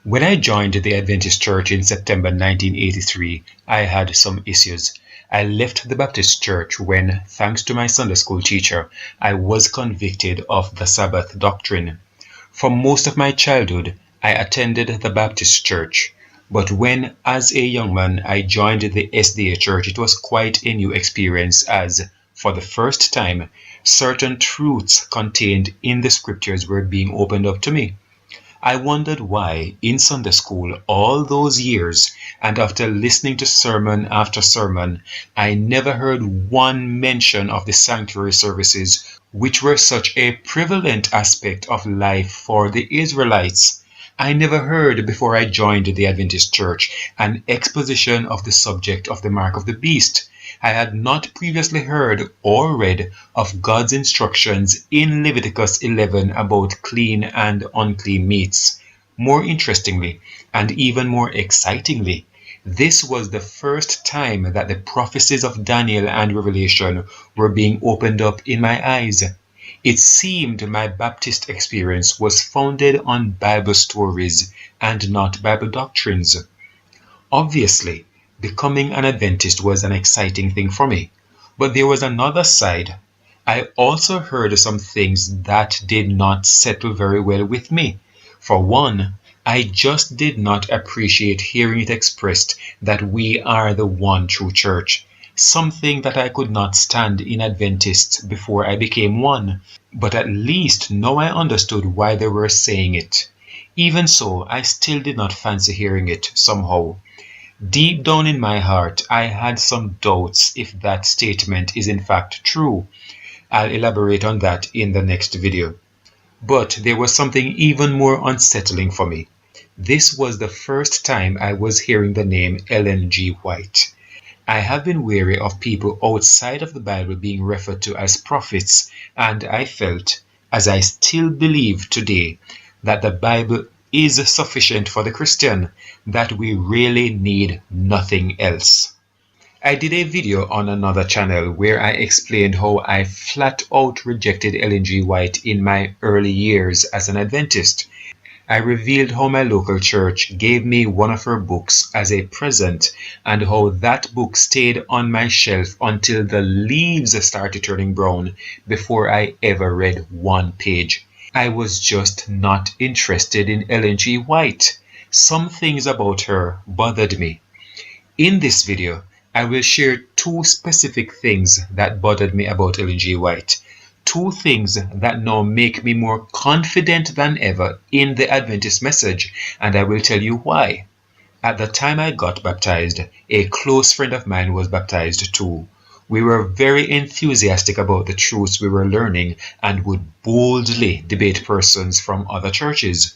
When I joined the Adventist Church in September 1983, I had some issues. I left the Baptist Church when, thanks to my Sunday school teacher, I was convicted of the Sabbath doctrine. For most of my childhood, I attended the Baptist Church, but when, as a young man, I joined the SDA Church, it was quite a new experience as, for the first time, certain truths contained in the scriptures were being opened up to me. I wondered why, in Sunday school all those years, and after listening to sermon after sermon, I never heard one mention of the sanctuary services, which were such a prevalent aspect of life for the Israelites. I never heard, before I joined the Adventist Church, an exposition of the subject of the mark of the beast. I had not previously heard or read of God's instructions in Leviticus 11 about clean and unclean meats. More interestingly, and even more excitingly, this was the first time that the prophecies of Daniel and Revelation were being opened up in my eyes. It seemed my Baptist experience was founded on Bible stories and not Bible doctrines. Obviously, becoming an Adventist was an exciting thing for me, but there was another side. I also heard some things that did not settle very well with me. For one, I just did not appreciate hearing it expressed that we are the one true church, something that I could not stand in Adventists before I became one, but at least now I understood why they were saying it. Even so, I still did not fancy hearing it somehow. Deep down in my heart, I had some doubts if that statement is in fact true. I'll elaborate on that in the next video. But there was something even more unsettling for me. This was the first time I was hearing the name Ellen G. White. I have been wary of people outside of the Bible being referred to as prophets, and I felt, as I still believe today, that the Bible is sufficient for the Christian, that we really need nothing else. I did a video on another channel where I explained how I flat out rejected Ellen G. White in my early years as an Adventist. I revealed how my local church gave me one of her books as a present and how that book stayed on my shelf until the leaves started turning brown before I ever read one page. I was just not interested in Ellen G. White. Some things about her bothered me. In this video, I will share two specific things that bothered me about Ellen G. White. Two things that now make me more confident than ever in the Adventist message, and I will tell you why. At the time I got baptized, a close friend of mine was baptized too. We were very enthusiastic about the truths we were learning and would boldly debate persons from other churches.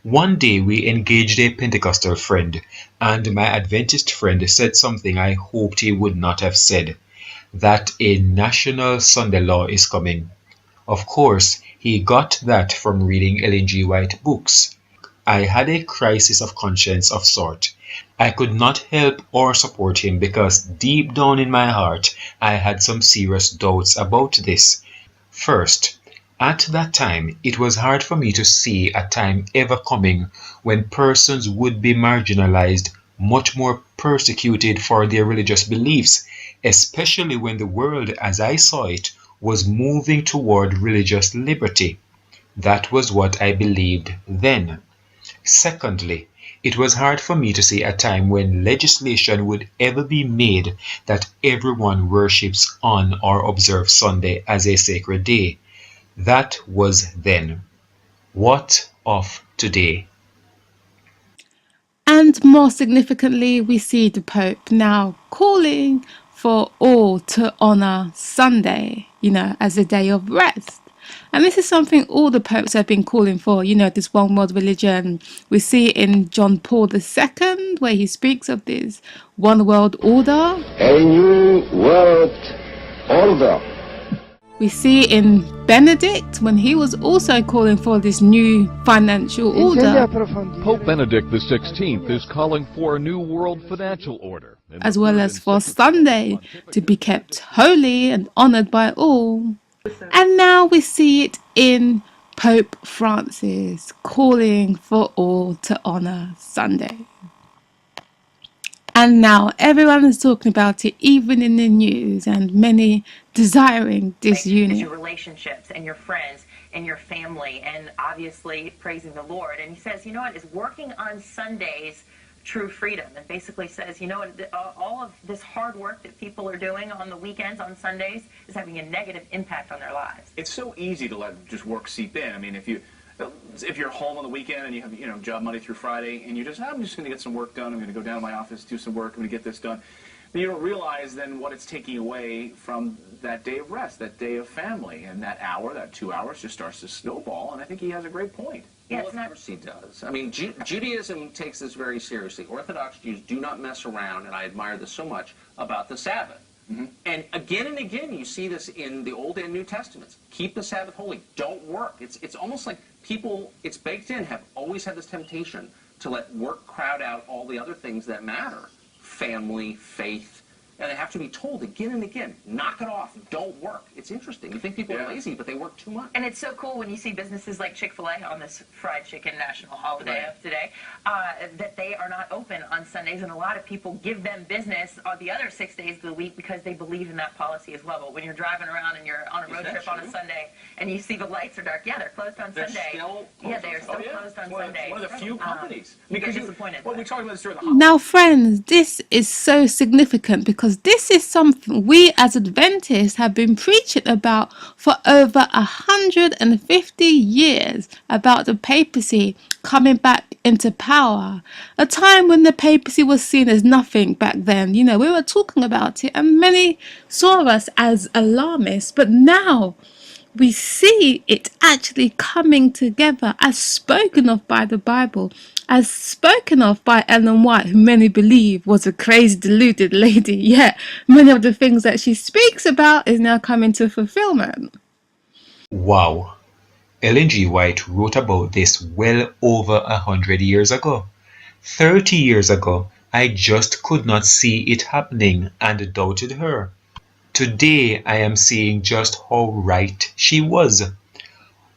One day we engaged a Pentecostal friend, and my Adventist friend said something I hoped he would not have said, that a national Sunday law is coming. Of course, he got that from reading Ellen G. White books. I had a crisis of conscience of sort. I could not help or support him because deep down in my heart I had some serious doubts about this. First, at that time it was hard for me to see a time ever coming when persons would be marginalized, much more persecuted for their religious beliefs, especially when the world as I saw it was moving toward religious liberty. That was what I believed then. Secondly, it was hard for me to see a time when legislation would ever be made that everyone worships on or observes Sunday as a sacred day. That was then. What of today? And more significantly, we see the Pope now calling for all to honour Sunday, as a day of rest. And this is something all the popes have been calling for, this one world religion. We see it in John Paul II, where he speaks of this one world order. A new world order. We see in Benedict when he was also calling for this new financial order. Pope Benedict XVI is calling for a new world financial order, as well as for Sunday to be kept holy and honoured by all. And now we see it in Pope Francis calling for all to honour Sunday. And now everyone is talking about it, even in the news, and many desiring disunion. Your relationships and your friends and your family, and obviously praising the Lord. And he says, you know what, is working on Sundays true freedom? And basically says, you know what, all of this hard work that people are doing on the weekends, on Sundays, is having a negative impact on their lives. It's so easy to let just work seep in. I mean, if you're home on the weekend and you have job Monday through Friday, and I'm just going to get some work done. I'm going to go down to my office, do some work. I'm going to get this done. Then you don't realize then what it's taking away from that day of rest, that day of family, and that hour, that 2 hours just starts to snowball. And I think he has a great point. Yeah, well, of course he does. I mean, Judaism takes this very seriously. Orthodox Jews do not mess around, and I admire this so much, about the Sabbath. Mm-hmm. And again, you see this in the Old and New Testaments. Keep the Sabbath holy. Don't work. It's almost like people, it's baked in, have always had this temptation to let work crowd out all the other things that matter. Family, faith. And they have to be told again and again, knock it off, don't work. It's interesting. You think people are lazy, but they work too much. And it's so cool when you see businesses like Chick-fil-A on this fried chicken national holiday of today, that they are not open on Sundays, and a lot of people give them business on the other 6 days of the week because they believe in that policy as well. But when you're driving around and you're on a road trip on a Sunday and you see the lights are dark, they're closed on Sunday. They are still closed on Sunday. One of the few companies. You get disappointed. Well, we talked about this during the holidays. Now, friends, this is so significant because this is something we as Adventists have been preaching about for over 150 years, about the papacy coming back into power. A time when the papacy was seen as nothing back then. You know, we were talking about it and many saw us as alarmists, but now we see it actually coming together as spoken of by the Bible, as spoken of by Ellen White, who many believe was a crazy, deluded lady, yet many of the things that she speaks about is now coming to fulfillment. Wow. Ellen G. White wrote about this well over 100 years ago. 30 years ago, I just could not see it happening and doubted her. Today, I am seeing just how right she was.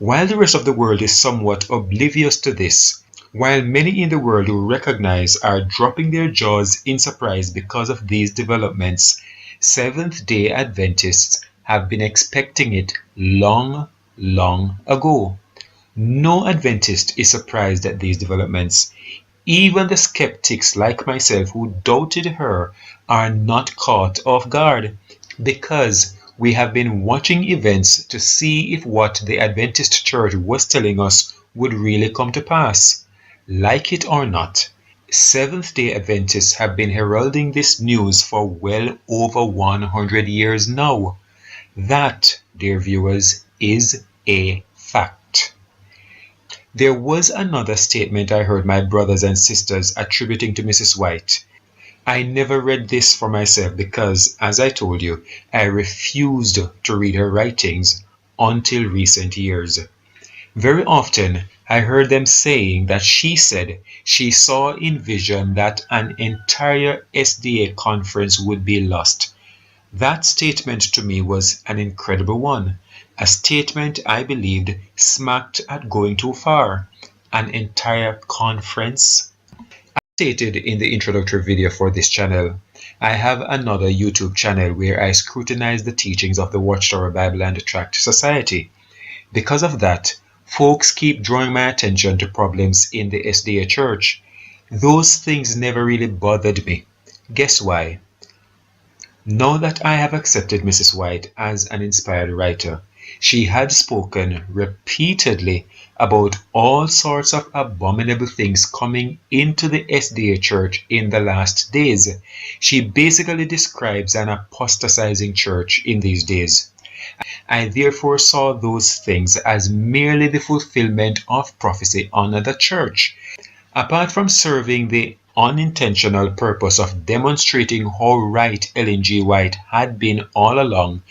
While the rest of the world is somewhat oblivious to this, while many in the world who recognize are dropping their jaws in surprise because of these developments, Seventh-day Adventists have been expecting it long ago. No Adventist is surprised at these developments. Even the skeptics like myself who doubted her are not caught off guard, because we have been watching events to see if what the Adventist Church was telling us would really come to pass. Like it or not, Seventh-day Adventists have been heralding this news for well over 100 years now. That, dear viewers, is a fact. There was another statement I heard my brothers and sisters attributing to Mrs. White. I never read this for myself because, as I told you, I refused to read her writings until recent years. Very often, I heard them saying that she said she saw in vision that an entire SDA conference would be lost. That statement to me was an incredible one, a statement I believed smacked at going too far. An entire conference? Stated in the introductory video for this channel, I have another YouTube channel where I scrutinize the teachings of the Watchtower Bible and Tract Society. Because of that, folks keep drawing my attention to problems in the SDA Church. Those things never really bothered me. Guess why? Now that I have accepted Mrs. White as an inspired writer, she had spoken repeatedly about all sorts of abominable things coming into the SDA Church in the last days. She basically describes an apostatizing church in these days. I therefore saw those things as merely the fulfillment of prophecy on the church. Apart from serving the unintentional purpose of demonstrating how right Ellen G. White had been all along,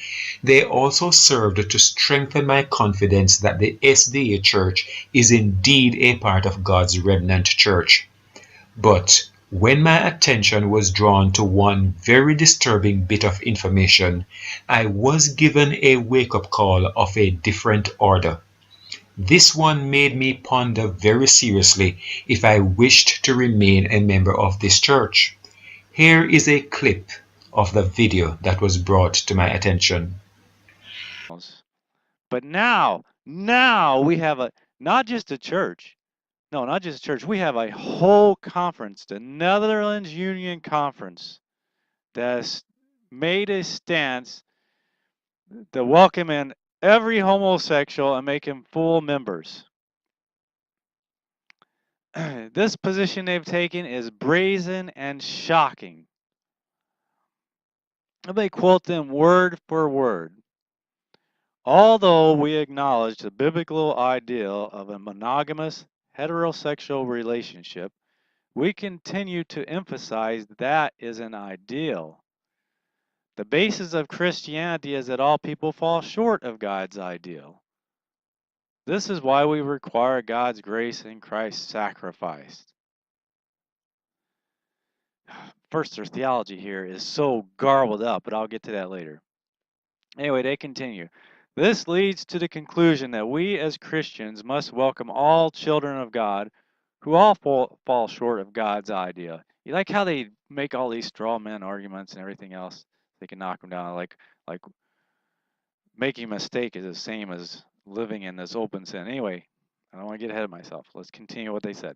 they also served to strengthen my confidence that the SDA Church is indeed a part of God's remnant church. But when my attention was drawn to one very disturbing bit of information, I was given a wake-up call of a different order. This one made me ponder very seriously if I wished to remain a member of this church. Here is a clip of the video that was brought to my attention. But now we have not just a church. No, not just a church. We have a whole conference, the Netherlands Union Conference, that's made a stance to welcome in every homosexual and make them full members. This position they've taken is brazen and shocking. They quote them word for word. Although we acknowledge the biblical ideal of a monogamous heterosexual relationship, we continue to emphasize that is an ideal. The basis of Christianity is that all people fall short of God's ideal. This is why we require God's grace in Christ's sacrifice. First, their theology here is so garbled up, but I'll get to that later. Anyway, they continue. This leads to the conclusion that we as Christians must welcome all children of God who all fall short of God's idea. You like how they make all these straw man arguments and everything else? They can knock them down. Like making a mistake is the same as living in this open sin. Anyway, I don't want to get ahead of myself. Let's continue what they said.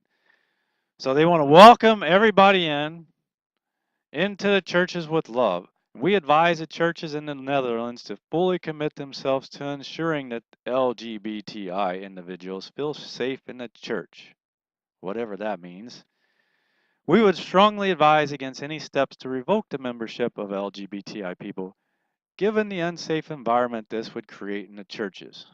So they want to welcome everybody into the churches with love. We advise the churches in the Netherlands to fully commit themselves to ensuring that LGBTI individuals feel safe in the church, whatever that means. We would strongly advise against any steps to revoke the membership of LGBTI people, given the unsafe environment this would create in the churches.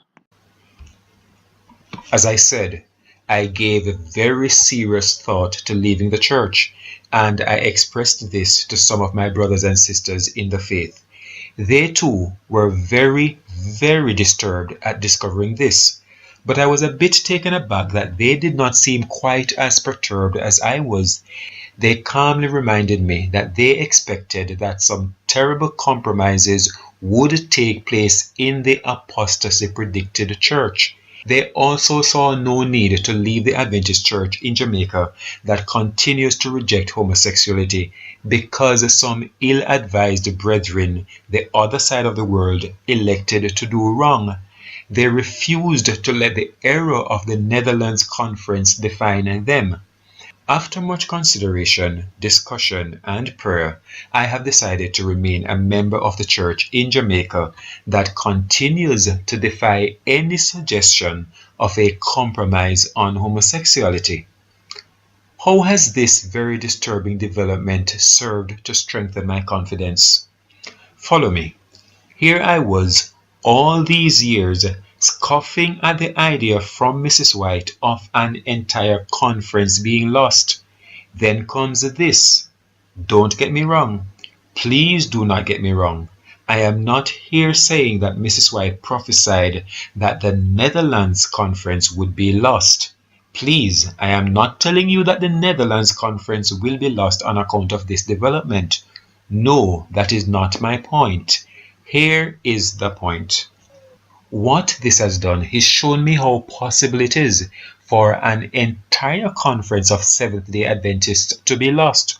As I said, I gave very serious thought to leaving the church, and I expressed this to some of my brothers and sisters in the faith. They too were very, very disturbed at discovering this, but I was a bit taken aback that they did not seem quite as perturbed as I was. They calmly reminded me that they expected that some terrible compromises would take place in the apostasy predicted church. They also saw no need to leave the Adventist church in Jamaica that continues to reject homosexuality because some ill-advised brethren, the other side of the world, elected to do wrong. They refused to let the error of the Netherlands Conference define them. After much consideration, discussion, and prayer, I have decided to remain a member of the church in Jamaica that continues to defy any suggestion of a compromise on homosexuality. How has this very disturbing development served to strengthen my confidence? Follow me. Here I was, all these years, scoffing at the idea from Mrs. White of an entire conference being lost. Then comes this. Don't get me wrong. Please do not get me wrong. I am not here saying that Mrs. White prophesied that the Netherlands conference would be lost. Please, I am not telling you that the Netherlands conference will be lost on account of this development. No, that is not my point. Here is the point. What this has done is shown me how possible it is for an entire conference of Seventh-day Adventists to be lost.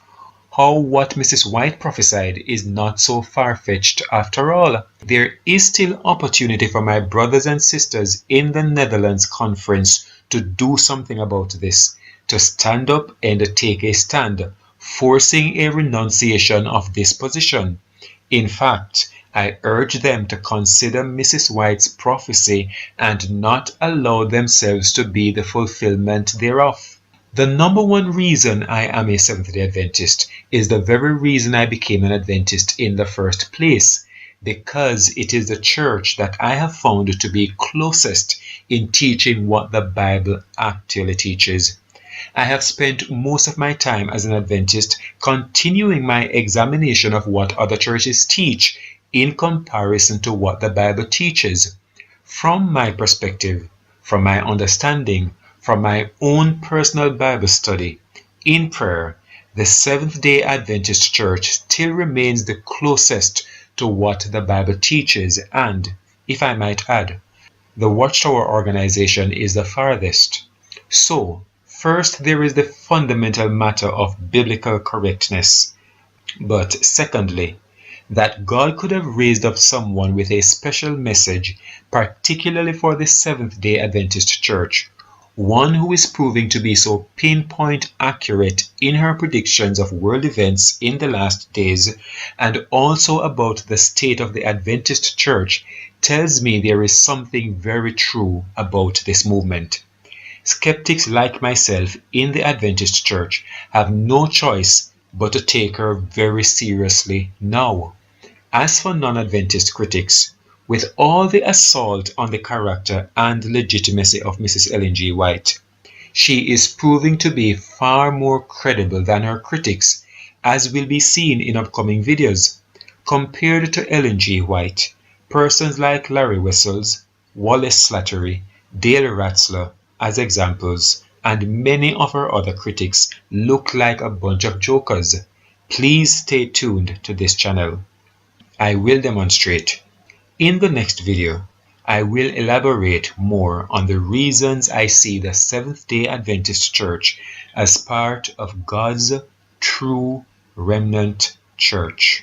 How what Mrs. White prophesied is not so far-fetched after all. There is still opportunity for my brothers and sisters in the Netherlands conference to do something about this, to stand up and take a stand, forcing a renunciation of this position. In fact, I urge them to consider Mrs. White's prophecy and not allow themselves to be the fulfillment thereof. The number one reason I am a Seventh-day Adventist is the very reason I became an Adventist in the first place, because it is the church that I have found to be closest in teaching what the Bible actually teaches. I have spent most of my time as an Adventist continuing my examination of what other churches teach in comparison to what the Bible teaches. From my perspective, from my understanding, from my own personal Bible study, in prayer, the Seventh-day Adventist Church still remains the closest to what the Bible teaches and, if I might add, The Watchtower organization is the farthest. So, first there is the fundamental matter of biblical correctness. But secondly, that God could have raised up someone with a special message, particularly for the Seventh-day Adventist Church, one who is proving to be so pinpoint accurate in her predictions of world events in the last days, and also about the state of the Adventist Church, tells me there is something very true about this movement. Skeptics like myself in the Adventist Church have no choice but to take her very seriously now. As for non-Adventist critics, with all the assault on the character and legitimacy of Mrs. Ellen G. White, she is proving to be far more credible than her critics, as will be seen in upcoming videos. Compared to Ellen G. White, persons like Larry Wessels, Wallace Slattery, Dale Ratzler, as examples, and many of her other critics look like a bunch of jokers. Please stay tuned to this channel. I will demonstrate. In the next video, I will elaborate more on the reasons I see the Seventh-day Adventist Church as part of God's true remnant church.